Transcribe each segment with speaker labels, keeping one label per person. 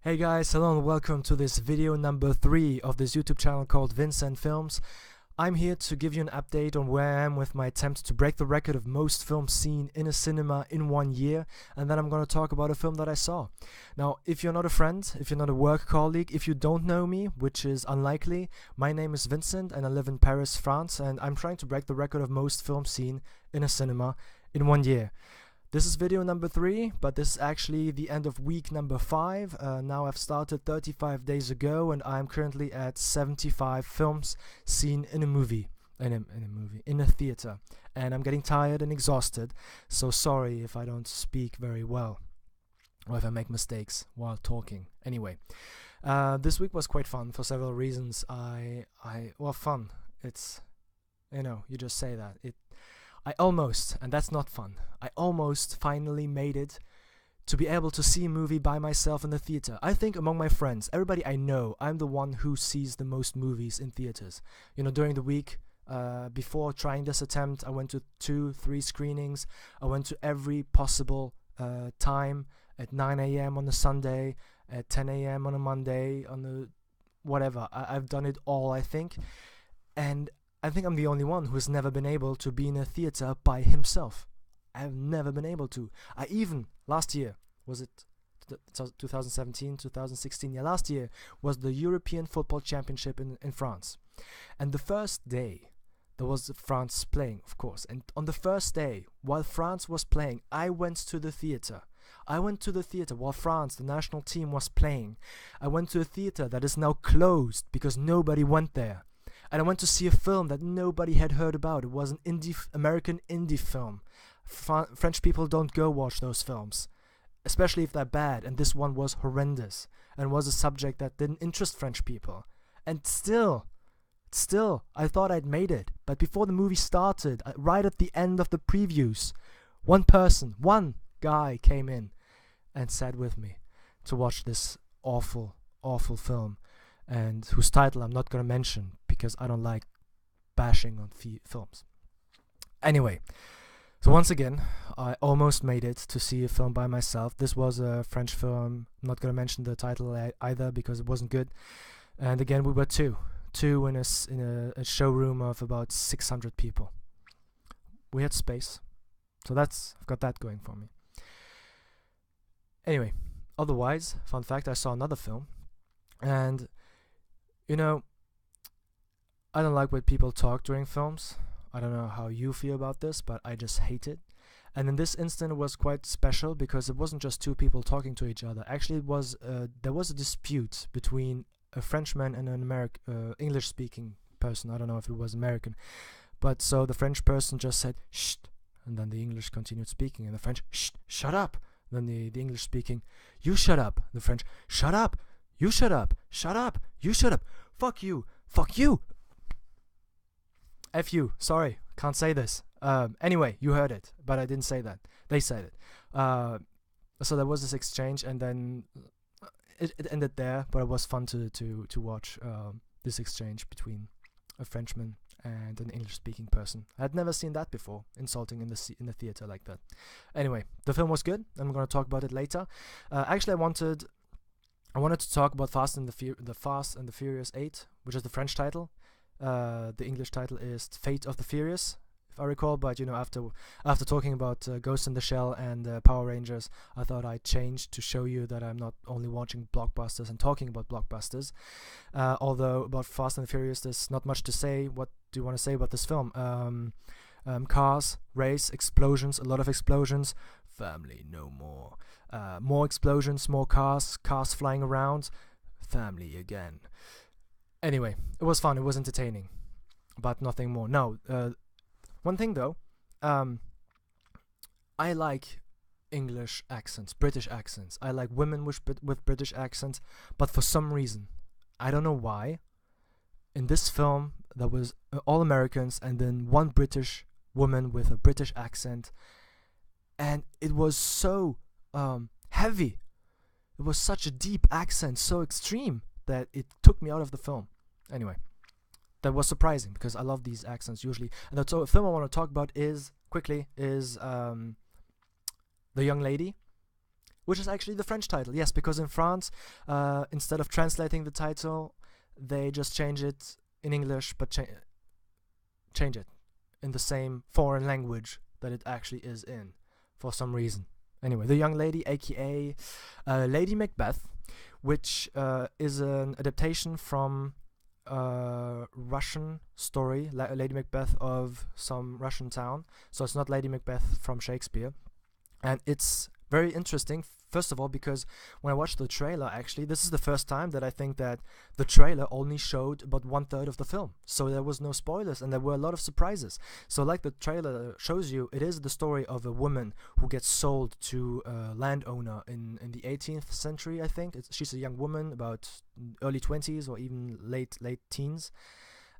Speaker 1: Hey guys, hello and welcome to this video number 3 of this YouTube channel called Vincent Films. I'm here to give you an update on where I am with my attempt to break the record of most films seen in a cinema in 1 year, and then I'm going to talk about a film that I saw. Now, if you're not a friend, if you're not a work colleague, if you don't know me, which is unlikely, my name is Vincent and I live in Paris, France, and I'm trying to break the record of most films seen in a cinema in 1 year. This is video number 3, but this is actually the end of week number 5. Now I've started 35 days ago, and I'm currently at 75 films seen in a theater. And I'm getting tired and exhausted, so sorry if I don't speak very well, or if I make mistakes while talking. Anyway, this week was quite fun for several reasons. Fun. It's, you just say that. I almost, and that's not fun, I almost finally made it to be able to see a movie by myself in the theater. I think among my friends, everybody I know, I'm the one who sees the most movies in theaters. During the week, before trying this attempt, I went to 2-3 screenings. I went to every possible time, at 9 a.m. on a Sunday, at 10 a.m. on a Monday, whatever. I've done it all, I think. And I think I'm the only one who's never been able to be in a theater by himself. I've never been able to. I even, last year, was it 2017, 2016? Yeah, last year was the European Football Championship in France. And the first day, there was France playing, of course. And on the first day, while France was playing, I went to the theater. I went to the theater while France, the national team, was playing. I went to a theater that is now closed because nobody went there. And I went to see a film that nobody had heard about. It was an American indie film. French people don't go watch those films, especially if they're bad. And this one was horrendous and was a subject that didn't interest French people. And still, I thought I'd made it. But before the movie started, right at the end of the previews, one guy came in and sat with me to watch this awful, awful film, and whose title I'm not going to mention because I don't like bashing on films. Anyway, so once again, I almost made it to see a film by myself. This was a French film. I'm not going to mention the title either because it wasn't good. And again, we were two in a showroom of about 600 people. We had space, so I've got that going for me. Anyway, otherwise, fun fact, I saw another film, and I don't like when people talk during films. I don't know how you feel about this, but I just hate it. And in this instant, it was quite special because it wasn't just two people talking to each other. Actually, there was a dispute between a Frenchman and an English-speaking person. I don't know if it was American, but so the French person just said "shh," and then the English continued speaking, and the French "shh, shut up." Then the English speaking, "You shut up." The French, "Shut up. You shut up. Shut up. You shut up. Fuck you. Fuck you. F you. Sorry, can't say this. Anyway, you heard it, but I didn't say that. They said it. So there was this exchange, and then it ended there. But it was fun to watch this exchange between a Frenchman and an English-speaking person. I had never seen that before, insulting in the theater like that. Anyway, the film was good. I'm going to talk about it later. Actually, I wanted to talk about Fast and the Furious 8, which is the French title. The English title is Fate of the Furious, if I recall. But after talking about Ghost in the Shell and Power Rangers, I thought I'd change to show you that I'm not only watching blockbusters and talking about blockbusters. Although about Fast and the Furious, there's not much to say. What do you want to say about this film? Cars, race, explosions, a lot of explosions. Family no more. More explosions, more cars flying around. Family again. Anyway, it was fun, it was entertaining, but nothing more. No, one thing though, I like English accents, British accents. I like women with British accents, but for some reason, I don't know why, in this film, there was all Americans and then one British woman with a British accent, and it was so heavy. It was such a deep accent, so extreme, that it took me out of the film. Anyway, that was surprising because I love these accents usually. And the film I want to talk about is The Young Lady, which is actually the French title. Yes, because in France, instead of translating the title, they just change it in English, but change it in the same foreign language that it actually is in, for some reason. Anyway, The Young Lady, aka Lady Macbeth, which is an adaptation from a Russian story, Lady Macbeth of some Russian town. So it's not Lady Macbeth from Shakespeare. And it's very interesting, first of all, because when I watched the trailer, actually, this is the first time that I think that the trailer only showed about 1/3 of the film. So there was no spoilers, and there were a lot of surprises. So like the trailer shows you, it is the story of a woman who gets sold to a landowner in the 18th century, I think. She's a young woman, about early 20s or even late teens.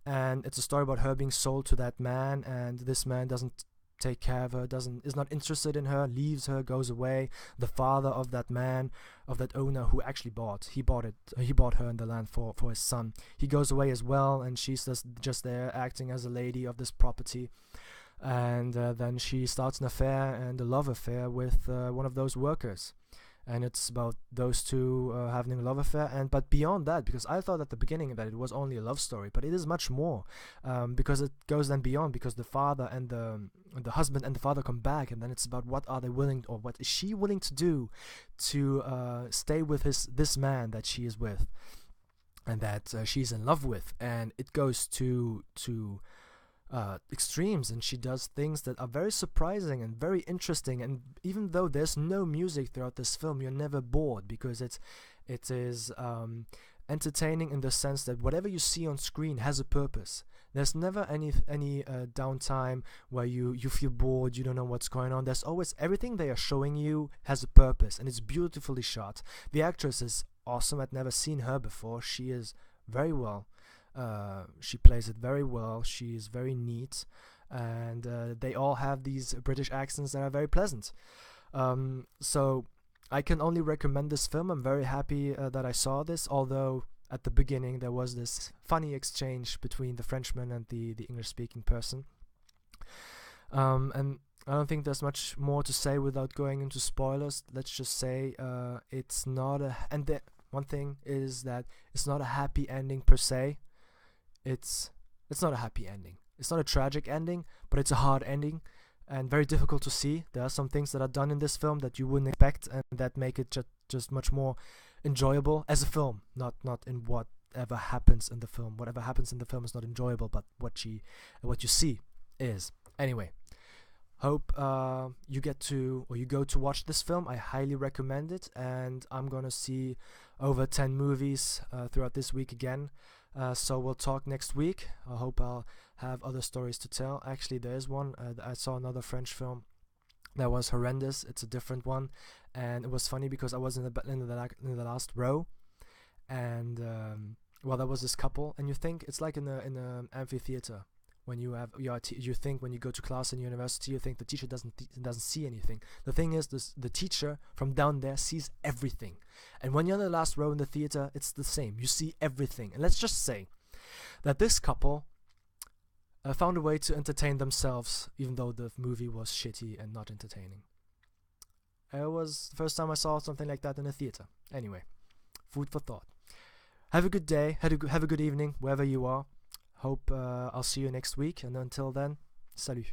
Speaker 1: And it's a story about her being sold to that man, and this man doesn't take care of her, is not interested in her, leaves her, goes away. The father of that man, of that owner who actually bought her and the land for his son, he goes away as well, and she's just there acting as a lady of this property. And then she starts an affair, and a love affair, with one of those workers. And it's about those two having a love affair. But beyond that, because I thought at the beginning that it was only a love story, but it is much more, because it goes then beyond, because the father and the husband and the father come back, and then it's about what are they willing, or what is she willing to do to stay with this man that she is with, and that she's in love with. And it goes to extremes, and she does things that are very surprising and very interesting. And even though there's no music throughout this film, you're never bored, because it is entertaining in the sense that whatever you see on screen has a purpose. There's never any downtime where you feel bored, you don't know what's going on. There's always, everything they are showing you has a purpose, and it's beautifully shot. The actress is awesome. I'd never seen her before. She is very well. She plays it very well. She is very neat, and they all have these British accents that are very pleasant. So I can only recommend this film. I'm very happy that I saw this, although at the beginning there was this funny exchange between the Frenchman and the English-speaking person. And I don't think there's much more to say without going into spoilers. Let's just say it's not a... And one thing is that it's not a happy ending per se. It's not a happy ending. It's not a tragic ending, but it's a hard ending, and very difficult to see. There are some things that are done in this film that you wouldn't expect, and that make it just much more enjoyable as a film, not in whatever happens in the film. Whatever happens in the film is not enjoyable, but what you see is. Anyway, hope you go to watch this film. I highly recommend it, and I'm gonna see over 10 movies throughout this week again. So we'll talk next week. I hope I'll have other stories to tell. Actually, there is one. I saw another French film that was horrendous. It's a different one, and it was funny because I was in the last row, and there was this couple, and you think it's like in an amphitheater. When you think when you go to class in university, you think the teacher doesn't see anything. The thing is, the teacher from down there sees everything. And when you're in the last row in the theater, it's the same. You see everything. And let's just say that this couple found a way to entertain themselves, even though the movie was shitty and not entertaining. It was the first time I saw something like that in a theater. Anyway, food for thought. Have a good day. Have a good evening, wherever you are. Hope I'll see you next week, and until then, salut.